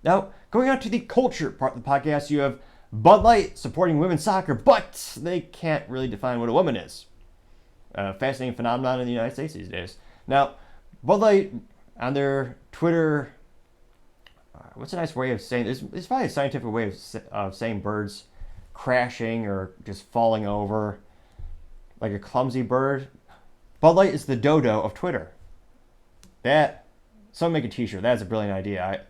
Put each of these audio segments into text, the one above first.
Now, going on to the culture part of the podcast, you have Bud Light supporting women's soccer, but they can't really define what a woman is. A fascinating phenomenon in the United States these days. Now, Bud Light on their Twitter, what's a nice way of saying this? It's probably a scientific way of saying birds crashing or just falling over like a clumsy bird. Bud Light is the Dodo of Twitter. Someone make a t-shirt. That's a brilliant idea.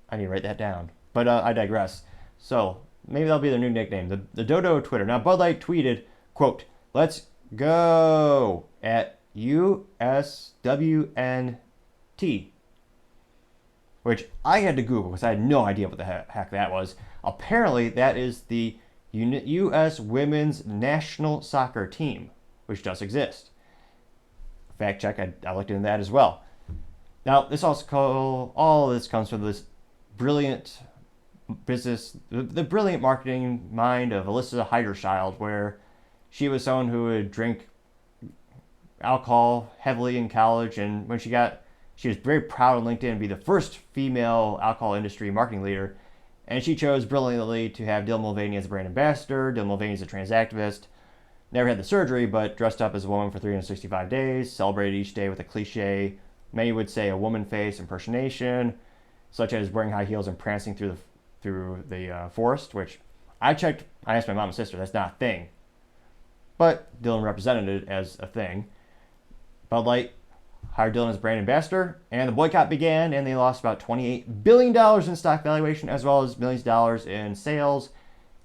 I need to write that down. But I digress. So, maybe that'll be their new nickname, the Dodo of Twitter. Now, Bud Light tweeted, quote, "Let's go at USWNT," which I had to Google because I had no idea what the heck that was. Apparently, that is the U.S. Women's National Soccer Team, which does exist. Fact check, I looked into that as well. Now, all of this comes from this brilliant business, the brilliant marketing mind of Alyssa Heiderchild, where she was someone who would drink alcohol heavily in college, and when she was very proud on LinkedIn to be the first female alcohol industry marketing leader, and she chose brilliantly to have Dylan Mulvaney as a brand ambassador. Dylan Mulvaney is a trans activist, never had the surgery, but dressed up as a woman for 365 days, celebrated each day with a cliche, many would say a woman face impersonation, such as wearing high heels and prancing through the forest, which I asked my mom and sister, that's not a thing. But Dylan represented it as a thing. Bud Light hired Dylan as brand ambassador, and the boycott began, and they lost about $28 billion in stock valuation, as well as millions of dollars in sales,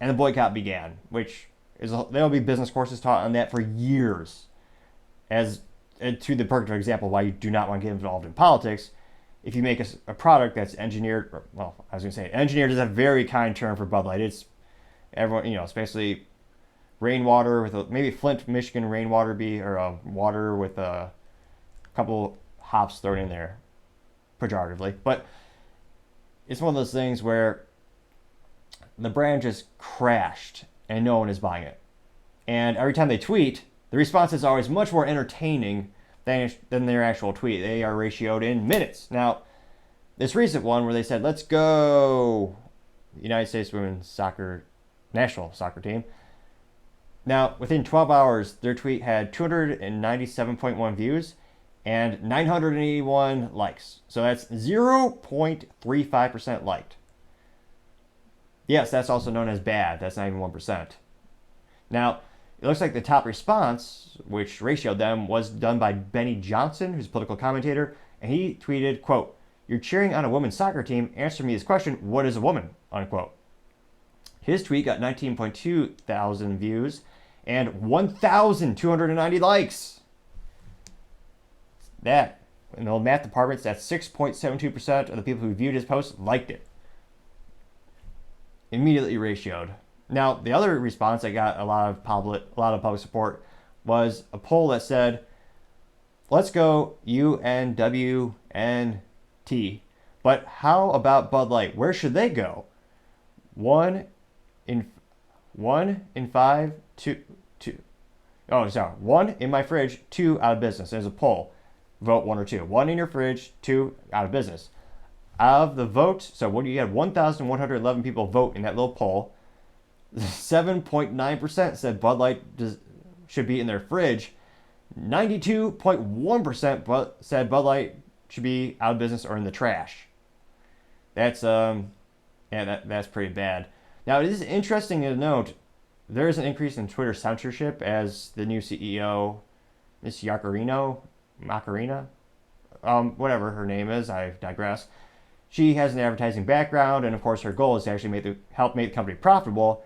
and the boycott began, which there will be business courses taught on that for years, as to the perfect example why you do not want to get involved in politics. If you make a product that's engineered, engineered is a very kind term for Bud Light. It's everyone, it's basically rainwater with maybe Flint, Michigan rainwater or water with a couple hops thrown in there, pejoratively. But it's one of those things where the brand just crashed and no one is buying it. And every time they tweet, the response is always much more entertaining than their actual tweet. They are ratioed in minutes. Now, this recent one where they said, "Let's go United States Women's Soccer National Soccer Team." Now, within 12 hours, their tweet had 297.1 views and 981 likes. So that's 0.35% liked. Yes, that's also known as bad. That's not even 1%. Now, it looks like the top response, which ratioed them, was done by Benny Johnson, who's a political commentator, and he tweeted, quote, "You're cheering on a women's soccer team. Answer me this question, what is a woman?" unquote. His tweet got 19.2 thousand views and 1,290 likes. That, in the math departments, that's 6.72% of the people who viewed his post liked it. Immediately ratioed. Now, the other response that got a lot of public support was a poll that said, "Let's go UNWNT. But how about Bud Light? Where should they go?" One in five, two. Oh, sorry. One in my fridge, two out of business. There's a poll. Vote one or two. One in your fridge, two out of business. Out of the vote, so what you had 1,111 people vote in that little poll. 7.9% said Bud Light should be in their fridge. 92.1% said Bud Light should be out of business or in the trash. That's that's pretty bad. Now, it is interesting to note there is an increase in Twitter censorship as the new CEO, Miss Macarena, whatever her name is, I digress. She has an advertising background, and of course her goal is to actually help make the company profitable,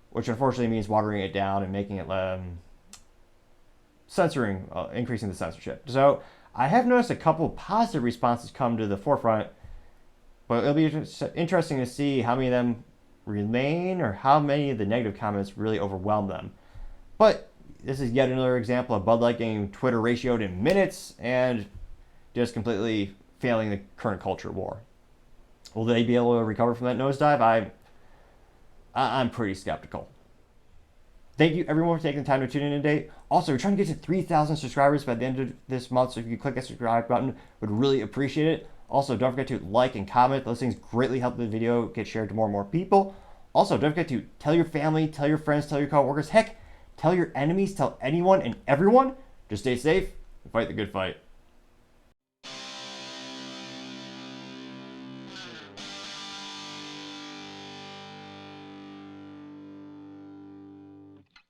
which unfortunately means watering it down and making it increasing the censorship. So I have noticed a couple positive responses come to the forefront, but it'll be interesting to see how many of them remain or how many of the negative comments really overwhelm them. But this is yet another example of Bud Light getting Twitter ratioed in minutes and just completely failing the current culture war. Will they be able to recover from that nosedive? I'm pretty skeptical. Thank you everyone for taking the time to tune in today. Also, we're trying to get to 3,000 subscribers by the end of this month, so if you could click that subscribe button, would really appreciate it. Also, don't forget to like and comment. Those things greatly help the video get shared to more and more people. Also, don't forget to tell your family, tell your friends, tell your coworkers. Heck, tell your enemies, tell anyone and everyone. Just stay safe and fight the good fight.